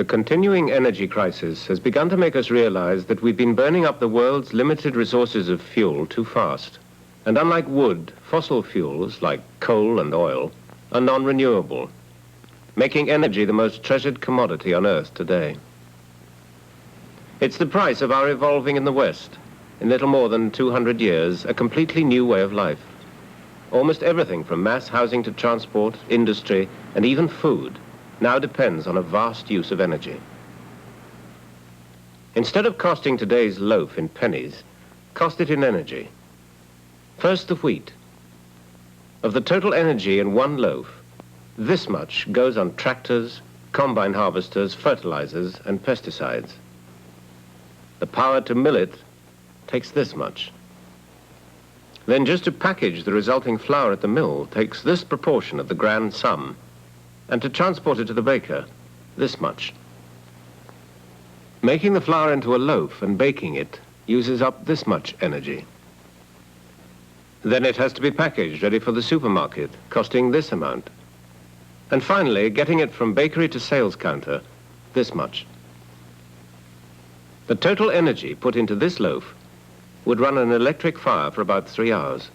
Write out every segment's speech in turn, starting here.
continuing energy crisis has begun to make us realize that we've been burning up the world's limited resources of fuel too fast. And unlike wood, fossil fuels like coal and oil are non-renewable, making energy the most treasured commodity on Earth today. It's the price of our evolving in the West, in little more than 200 years, a completely new way of life. Almost everything from mass housing to transport, industry, and even food now depends on a vast use of energy. Instead of costing today's loaf in pennies, cost it in energy. First, the wheat. Of the total energy in one loaf, this much goes on tractors, combine harvesters, fertilizers, and pesticides. The power to mill it takes this much. Then just to package the resulting flour at the mill takes this proportion of the grand sum, and to transport it to the baker, this much. Making the flour into a loaf and baking it uses up this much energy. Then it has to be packaged, ready for the supermarket, costing this amount. And finally, getting it from bakery to sales counter, this much. The total energy put into this loaf would run an electric fire for about 3 hours.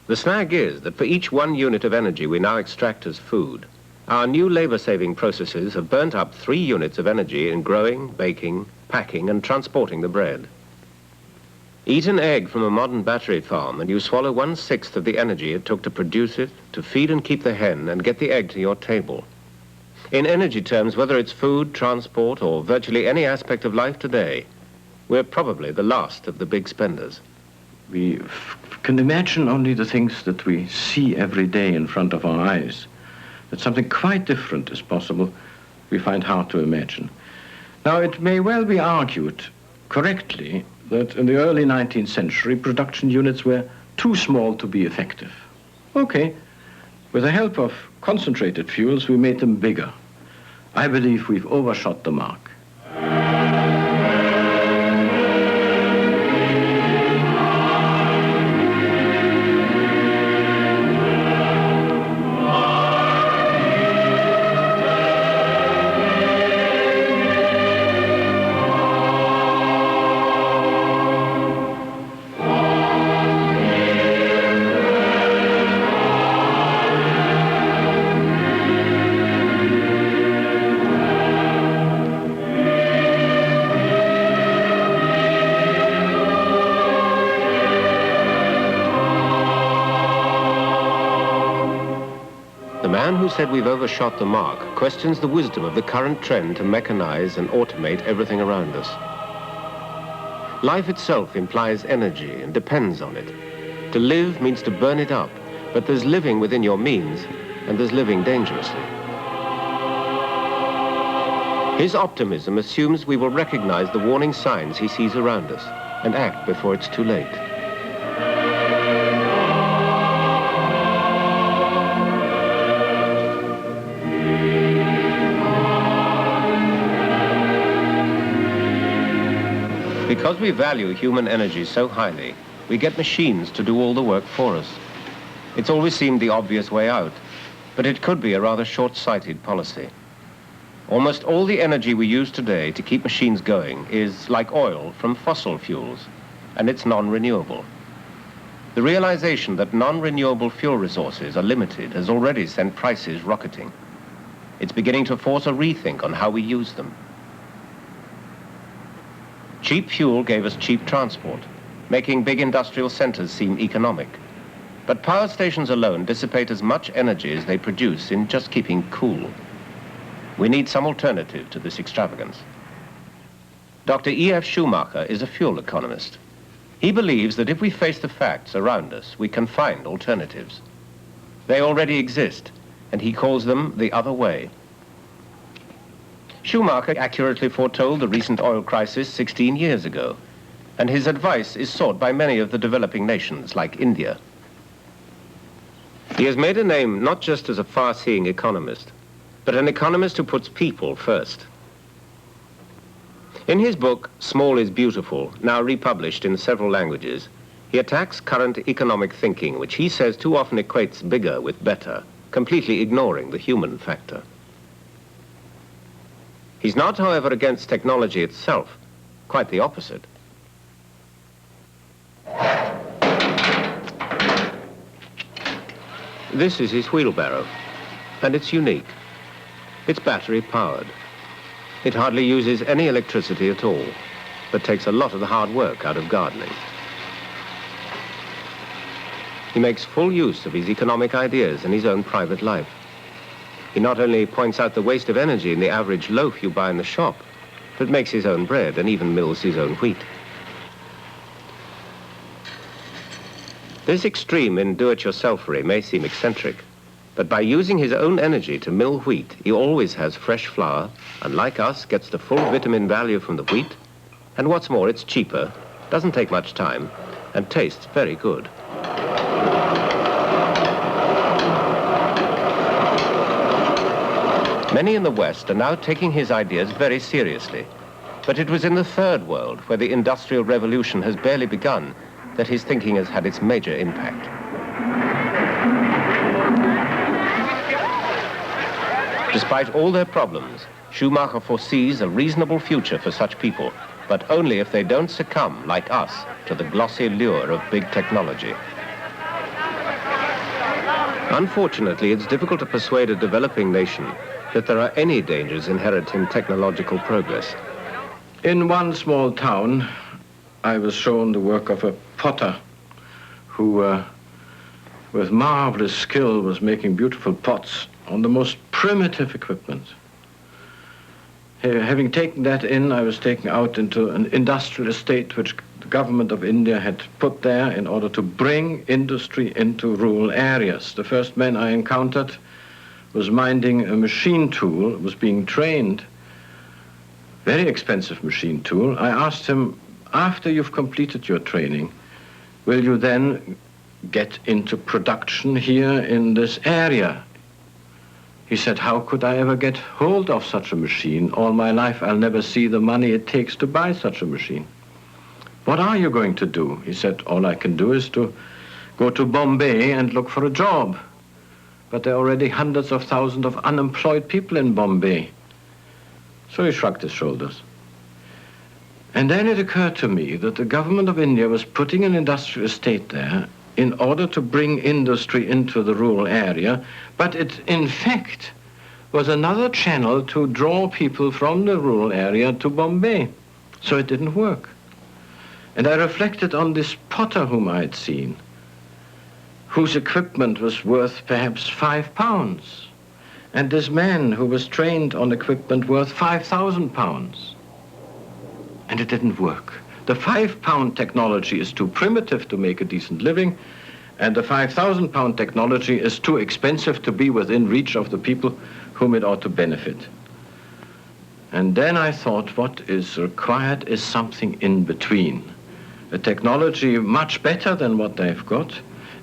The snag is that for each 1 unit of energy we now extract as food, our new labor-saving processes have burnt up 3 units of energy in growing, baking, packing, and transporting the bread. Eat an egg from a modern battery farm and you swallow 1/6 of the energy it took to produce it, to feed and keep the hen, and get the egg to your table. In energy terms, whether it's food, transport, or virtually any aspect of life today, we're probably the last of the big spenders. We can imagine only the things that we see every day in front of our eyes. That something quite different is possible, we find hard to imagine. Now, it may well be argued correctly that in the early 19th century, production units were too small to be effective. Okay, with the help of concentrated fuels, we made them bigger. I believe we've overshot the mark. Said we've overshot the mark questions the wisdom of the current trend to mechanize and automate everything around us. Life itself implies energy and depends on it. To live means to burn it up, but there's living within your means and there's living dangerously. His optimism assumes we will recognize the warning signs he sees around us and act before it's too late. Because we value human energy so highly, we get machines to do all the work for us. It's always seemed the obvious way out, but it could be a rather short-sighted policy. Almost all the energy we use today to keep machines going is, like oil, from fossil fuels, and it's non-renewable. The realization that non-renewable fuel resources are limited has already sent prices rocketing. It's beginning to force a rethink on how we use them. Cheap fuel gave us cheap transport, making big industrial centers seem economic. But power stations alone dissipate as much energy as they produce in just keeping cool. We need some alternative to this extravagance. Dr. E.F. Schumacher is a fuel economist. He believes that if we face the facts around us, we can find alternatives. They already exist, and he calls them the other way. Schumacher accurately foretold the recent oil crisis 16 years ago, and his advice is sought by many of the developing nations like India. He has made a name not just as a far-seeing economist, but an economist who puts people first. In his book, Small is Beautiful, now republished in several languages, he attacks current economic thinking, which he says too often equates bigger with better, completely ignoring the human factor. He's not, however, against technology itself. Quite the opposite. This is his wheelbarrow, and it's unique. It's battery-powered. It hardly uses any electricity at all, but takes a lot of the hard work out of gardening. He makes full use of his economic ideas in his own private life. He not only points out the waste of energy in the average loaf you buy in the shop, but makes his own bread and even mills his own wheat. This extreme in do-it-yourselfery may seem eccentric, but by using his own energy to mill wheat, he always has fresh flour, and like us, gets the full vitamin value from the wheat, and what's more, it's cheaper, doesn't take much time, and tastes very good. Many in the West are now taking his ideas very seriously, but it was in the Third World, where the Industrial Revolution has barely begun, that his thinking has had its major impact. Despite all their problems, Schumacher foresees a reasonable future for such people, but only if they don't succumb, like us, to the glossy lure of big technology. Unfortunately, it's difficult to persuade a developing nation that there are any dangers inherent in technological progress. In one small town, I was shown the work of a potter who, with marvelous skill, was making beautiful pots on the most primitive equipment. Having taken that in, I was taken out into an industrial estate which the government of India had put there in order to bring industry into rural areas. The first man I encountered was minding a machine tool, was being trained, very expensive machine tool. I asked him, after you've completed your training, will you then get into production here in this area? He said, how could I ever get hold of such a machine? All my life I'll never see the money it takes to buy such a machine. What are you going to do? He said, all I can do is to go to Bombay and look for a job. But there are already hundreds of thousands of unemployed people in Bombay. So he shrugged his shoulders. And then it occurred to me that the government of India was putting an industrial estate there in order to bring industry into the rural area, but it, in fact, was another channel to draw people from the rural area to Bombay. So it didn't work. And I reflected on this potter whom I had seen, whose equipment was worth perhaps £5, and this man who was trained on equipment worth £5,000. And it didn't work. The £5 technology is too primitive to make a decent living, and the £5,000 technology is too expensive to be within reach of the people whom it ought to benefit. And then I thought, what is required is something in between. A technology much better than what they've got,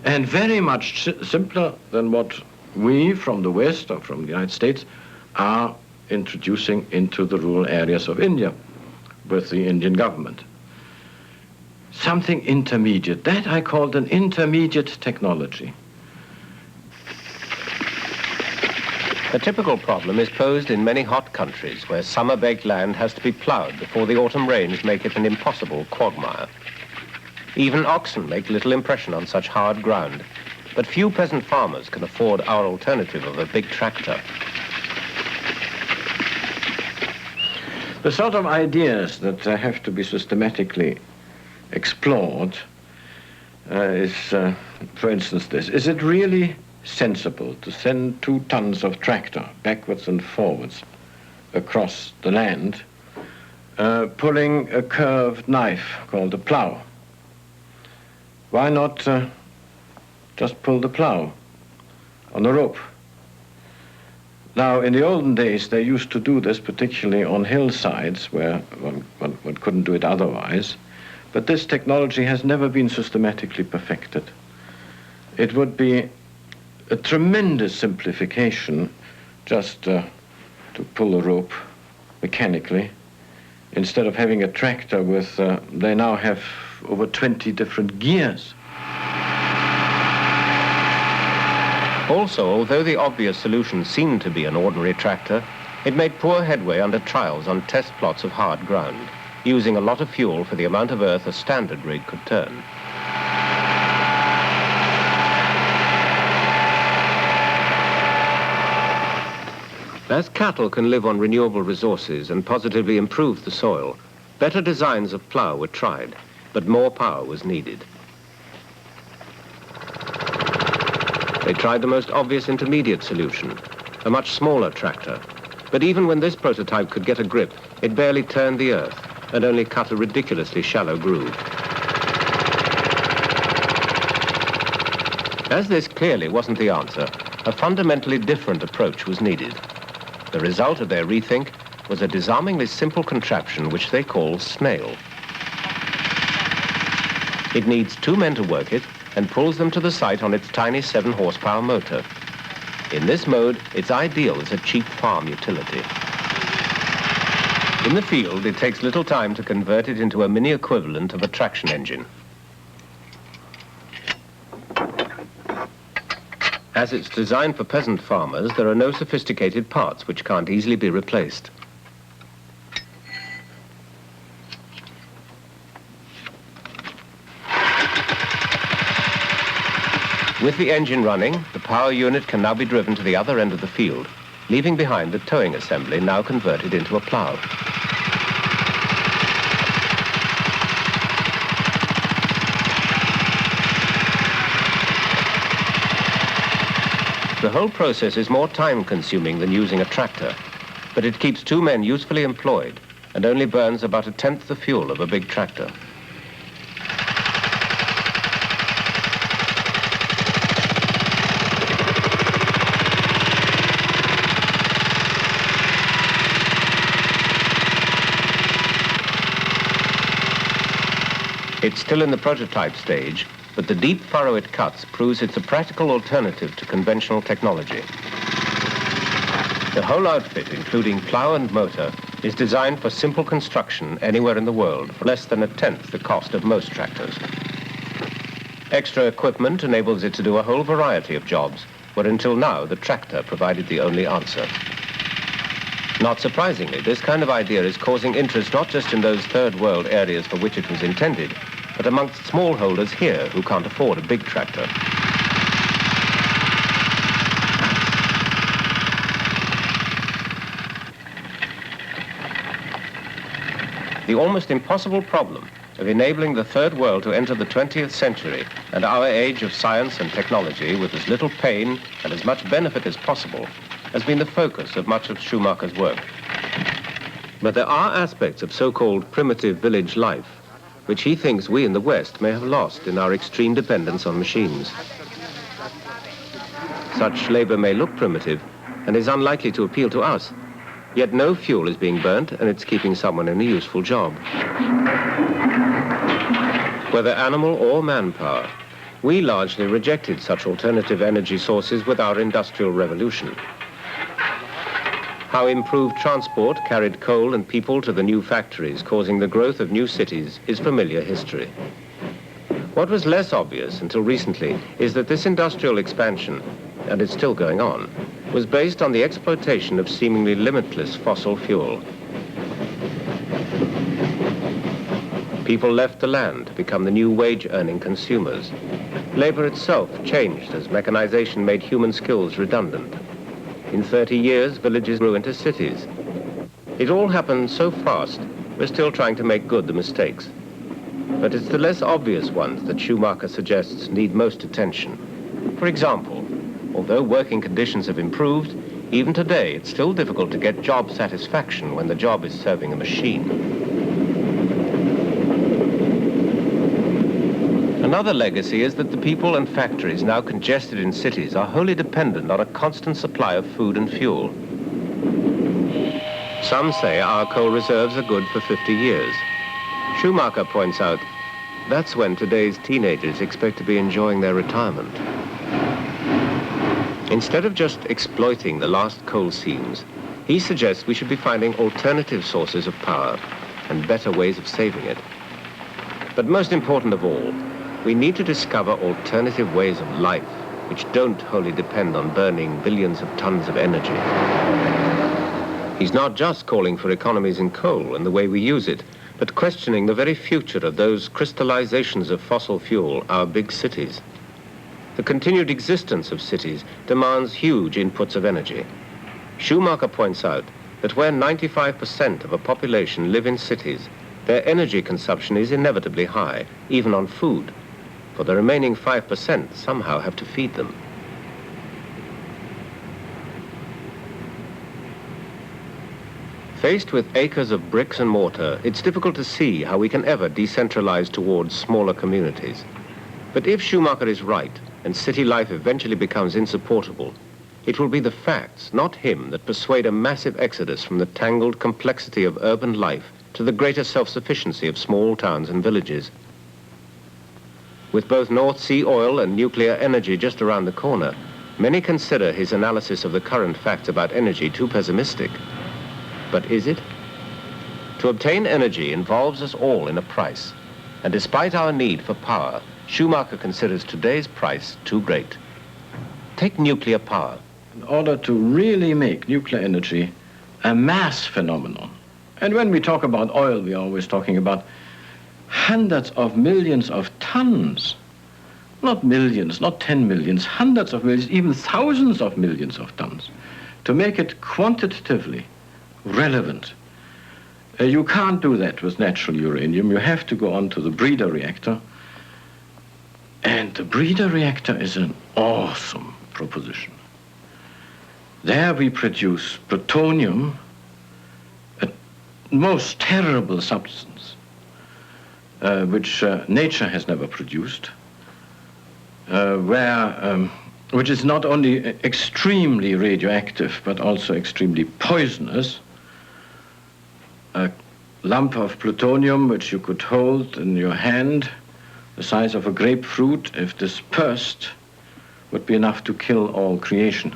and very much simpler than what we from the West or from the United States are introducing into the rural areas of India with the Indian government. Something intermediate. That I called an intermediate technology. A typical problem is posed in many hot countries where summer-baked land has to be ploughed before the autumn rains make it an impossible quagmire. Even oxen make little impression on such hard ground, but few peasant farmers can afford our alternative of a big tractor. The sort of ideas that have to be systematically explored is, for instance, this. Is it really sensible to send 2 tons of tractor backwards and forwards across the land, pulling a curved knife called a plow? Why not just pull the plow on a rope? Now, in the olden days, they used to do this, particularly on hillsides where one couldn't do it otherwise. But this technology has never been systematically perfected. It would be a tremendous simplification just to pull a rope mechanically, instead of having a tractor with, they now have over 20 different gears. Also, although the obvious solution seemed to be an ordinary tractor, It made poor headway under trials on test plots of hard ground, using a lot of fuel for the amount of earth a standard rig could turn. As cattle can live on renewable resources and positively improve the soil, better designs of plough were tried, but more power was needed. They tried the most obvious intermediate solution, a much smaller tractor. But even when this prototype could get a grip, it barely turned the earth and only cut a ridiculously shallow groove. As this clearly wasn't the answer, a fundamentally different approach was needed. The result of their rethink was a disarmingly simple contraption which they call Snail. It needs 2 men to work it and pulls them to the site on its tiny 7-horsepower motor. In this mode, it's ideal as a cheap farm utility. In the field, it takes little time to convert it into a mini equivalent of a traction engine. As it's designed for peasant farmers, there are no sophisticated parts which can't easily be replaced. With the engine running, the power unit can now be driven to the other end of the field, leaving behind the towing assembly now converted into a plough. The whole process is more time-consuming than using a tractor, but it keeps 2 men usefully employed and only burns about 1/10 the fuel of a big tractor. It's still in the prototype stage, but the deep furrow it cuts proves it's a practical alternative to conventional technology. The whole outfit, including plough and motor, is designed for simple construction anywhere in the world for less than 1/10 the cost of most tractors. Extra equipment enables it to do a whole variety of jobs, where until now the tractor provided the only answer. Not surprisingly, this kind of idea is causing interest not just in those third world areas for which it was intended, but amongst smallholders here who can't afford a big tractor. The almost impossible problem of enabling the third world to enter the 20th century and our age of science and technology with as little pain and as much benefit as possible has been the focus of much of Schumacher's work. But there are aspects of so-called primitive village life which he thinks we in the West may have lost in our extreme dependence on machines. Such labor may look primitive and is unlikely to appeal to us, yet no fuel is being burnt and it's keeping someone in a useful job. Whether animal or manpower, we largely rejected such alternative energy sources with our Industrial Revolution. How improved transport carried coal and people to the new factories, causing the growth of new cities, is familiar history. What was less obvious until recently is that this industrial expansion, and it's still going on, was based on the exploitation of seemingly limitless fossil fuel. People left the land to become the new wage-earning consumers. Labor itself changed as mechanization made human skills redundant. In 30 years, villages grew into cities. It all happened so fast, we're still trying to make good the mistakes. But it's the less obvious ones that Schumacher suggests need most attention. For example, although working conditions have improved, even today it's still difficult to get job satisfaction when the job is serving a machine. Another legacy is that the people and factories now congested in cities are wholly dependent on a constant supply of food and fuel. Some say our coal reserves are good for 50 years. Schumacher points out that's when today's teenagers expect to be enjoying their retirement. Instead of just exploiting the last coal seams, he suggests we should be finding alternative sources of power and better ways of saving it. But most important of all, we need to discover alternative ways of life which don't wholly depend on burning billions of tons of energy. He's not just calling for economies in coal and the way we use it, but questioning the very future of those crystallizations of fossil fuel, our big cities. The continued existence of cities demands huge inputs of energy. Schumacher points out that where 95% of a population live in cities, their energy consumption is inevitably high, even on food. For the remaining 5% somehow have to feed them. Faced with acres of bricks and mortar, it's difficult to see how we can ever decentralize towards smaller communities. But if Schumacher is right, and city life eventually becomes insupportable, it will be the facts, not him, that persuade a massive exodus from the tangled complexity of urban life to the greater self-sufficiency of small towns and villages. With both North Sea oil and nuclear energy just around the corner, many consider his analysis of the current facts about energy too pessimistic. But is it? To obtain energy involves us all in a price, and despite our need for power, Schumacher considers today's price too great. Take nuclear power. In order to really make nuclear energy a mass phenomenon, and when we talk about oil, we are always talking about hundreds of millions of tons, not millions, not 10 millions, hundreds of millions, even thousands of millions of tons, to make it quantitatively relevant. You can't do that with natural uranium. You have to go on to the breeder reactor. And the breeder reactor is an awesome proposition. There we produce plutonium, a most terrible substance, which nature has never produced, which is not only extremely radioactive, but also extremely poisonous. A lump of plutonium which you could hold in your hand, the size of a grapefruit, if dispersed, would be enough to kill all creation.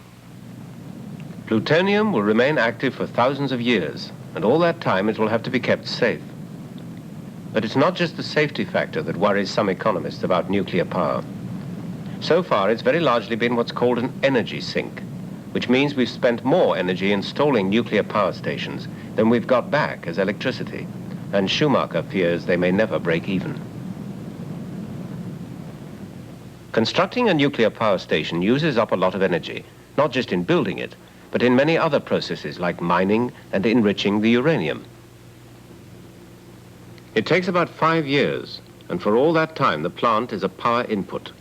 Plutonium will remain active for thousands of years, and all that time it will have to be kept safe. But it's not just the safety factor that worries some economists about nuclear power. So far, it's very largely been what's called an energy sink, which means we've spent more energy installing nuclear power stations than we've got back as electricity, and Schumacher fears they may never break even. Constructing a nuclear power station uses up a lot of energy, not just in building it, but in many other processes like mining and enriching the uranium. It takes about 5 years, and for all that time the plant is a power input.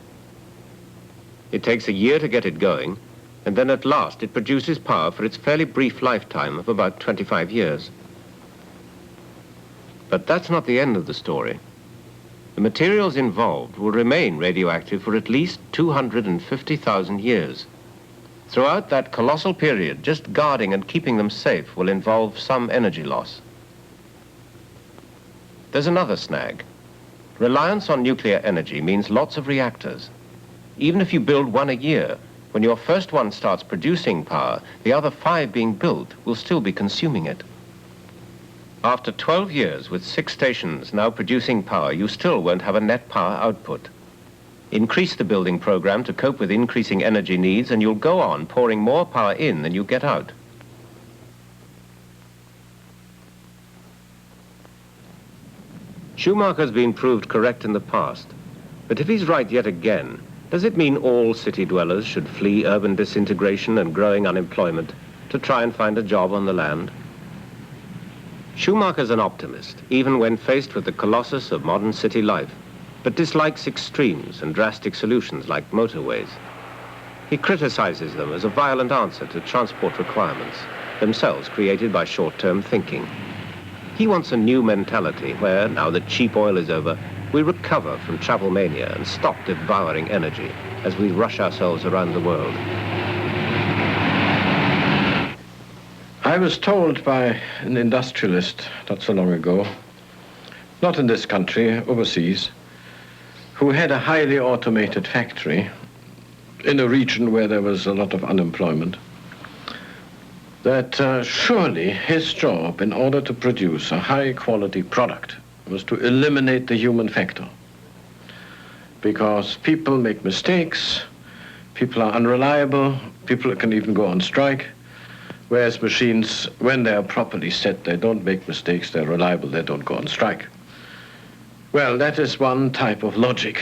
It takes a year to get it going, and then at last it produces power for its fairly brief lifetime of about 25 years. But that's not the end of the story. The materials involved will remain radioactive for at least 250,000 years. Throughout that colossal period, just guarding and keeping them safe will involve some energy loss. There's another snag. Reliance on nuclear energy means lots of reactors. Even if you build one a year, when your first one starts producing power, the other 5 being built will still be consuming it. After 12 years with 6 stations now producing power, you still won't have a net power output. Increase the building program to cope with increasing energy needs, and you'll go on pouring more power in than you get out. Schumacher's been proved correct in the past, but if he's right yet again, does it mean all city dwellers should flee urban disintegration and growing unemployment to try and find a job on the land? Schumacher's an optimist, even when faced with the colossus of modern city life, but dislikes extremes and drastic solutions like motorways. He criticizes them as a violent answer to transport requirements, themselves created by short-term thinking. He wants a new mentality where, now that cheap oil is over, we recover from travel mania and stop devouring energy as we rush ourselves around the world. I was told by an industrialist not so long ago, not in this country, overseas, who had a highly automated factory in a region where there was a lot of unemployment, that surely his job in order to produce a high-quality product was to eliminate the human factor. Because people make mistakes, people are unreliable, people can even go on strike, Whereas machines, when they are properly set, they don't make mistakes, they're reliable, they don't go on strike. Well, that is one type of logic.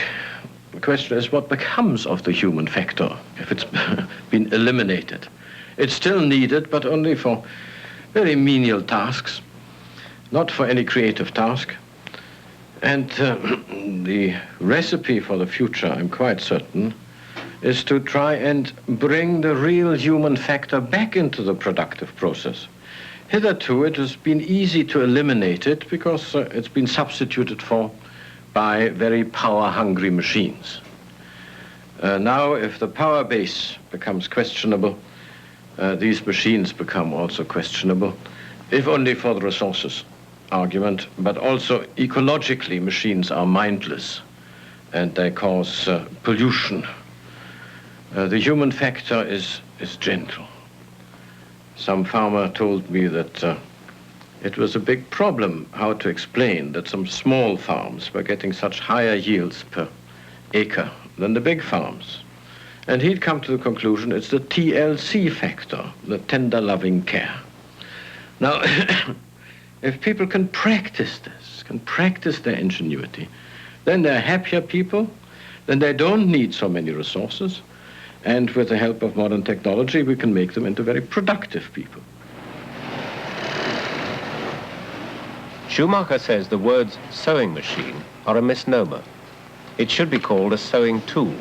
The question is what becomes of the human factor if it's been eliminated? It's still needed, but only for very menial tasks, not for any creative task. And the recipe for the future, I'm quite certain, is to try and bring the real human factor back into the productive process. Hitherto, it has been easy to eliminate it because it's been substituted for by very power-hungry machines. Now, if the power base becomes questionable, these machines become also questionable, if only for the resources argument, but also ecologically, machines are mindless and they cause pollution. The human factor is gentle. Some farmer told me that it was a big problem how to explain that some small farms were getting such higher yields per acre than the big farms. And he'd come to the conclusion it's the TLC factor, the tender loving care. Now, if people can practice this, can practice their ingenuity, then they're happier people, then they don't need so many resources, and with the help of modern technology, we can make them into very productive people. Schumacher says the words sewing machine are a misnomer. It should be called a sewing tool.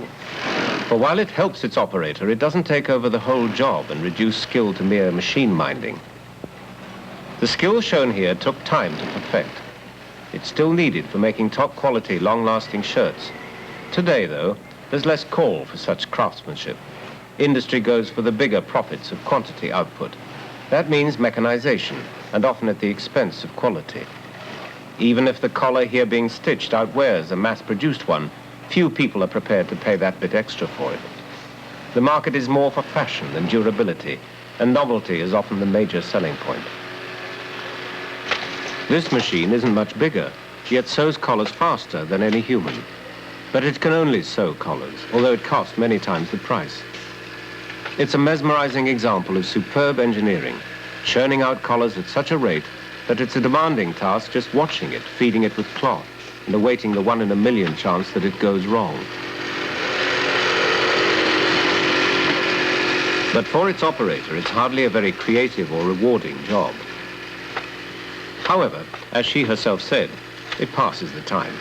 For while it helps its operator, it doesn't take over the whole job and reduce skill to mere machine minding. The skill shown here took time to perfect. It's still needed for making top-quality, long-lasting shirts. Today, though, there's less call for such craftsmanship. Industry goes for the bigger profits of quantity output. That means mechanization, and often at the expense of quality. Even if the collar here being stitched outwears a mass-produced one, few people are prepared to pay that bit extra for it. The market is more for fashion than durability, and novelty is often the major selling point. This machine isn't much bigger, yet sews collars faster than any human. But it can only sew collars, although it costs many times the price. It's a mesmerizing example of superb engineering, churning out collars at such a rate that it's a demanding task just watching it, feeding it with cloth, and awaiting the 1 in a million chance that it goes wrong. But for its operator, it's hardly a very creative or rewarding job. However, as she herself said, it passes the time.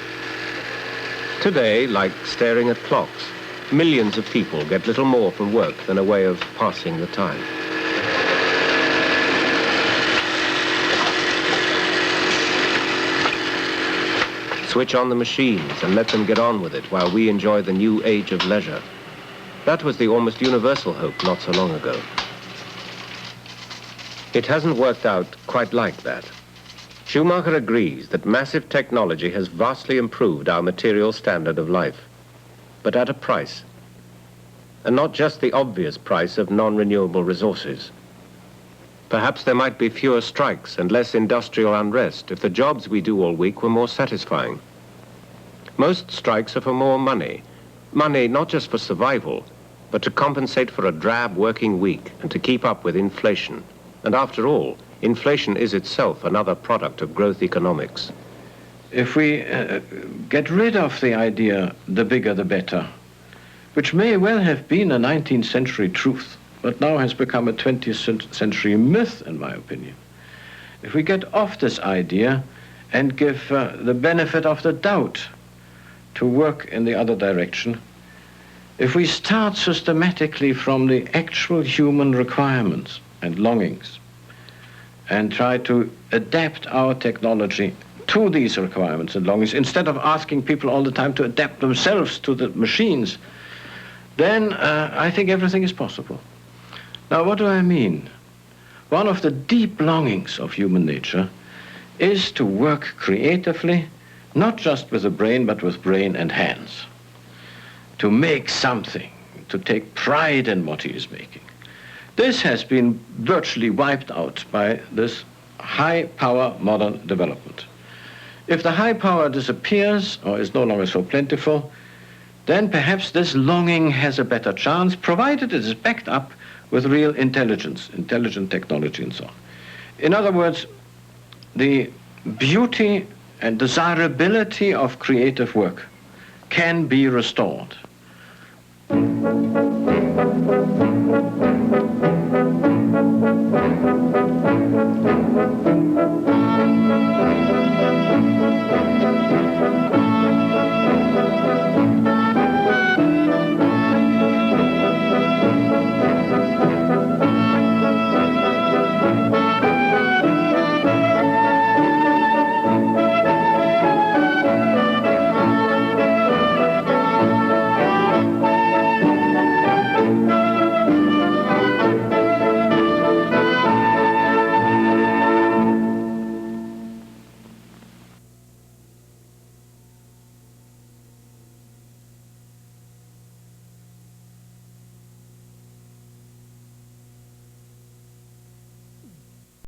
Today, like staring at clocks, millions of people get little more for work than a way of passing the time. Switch on the machines and let them get on with it while we enjoy the new age of leisure. That was the almost universal hope not so long ago. It hasn't worked out quite like that. Schumacher agrees that massive technology has vastly improved our material standard of life, but at a price. And not just the obvious price of non-renewable resources. Perhaps there might be fewer strikes and less industrial unrest if the jobs we do all week were more satisfying. Most strikes are for more money. Money not just for survival, but to compensate for a drab working week and to keep up with inflation. And after all, inflation is itself another product of growth economics. If we get rid of the idea, the bigger the better, which may well have been a 19th century truth, but now has become a 20th century myth, in my opinion. If we get off this idea and give the benefit of the doubt to work in the other direction, if we start systematically from the actual human requirements and longings and try to adapt our technology to these requirements and longings, instead of asking people all the time to adapt themselves to the machines, then I think everything is possible. Now, what do I mean? One of the deep longings of human nature is to work creatively, not just with the brain, but with brain and hands. To make something, to take pride in what he is making. This has been virtually wiped out by this high-power modern development. If the high power disappears or is no longer so plentiful, then perhaps this longing has a better chance, provided it is backed up with real intelligence, intelligent technology and so on. In other words, the beauty and desirability of creative work can be restored.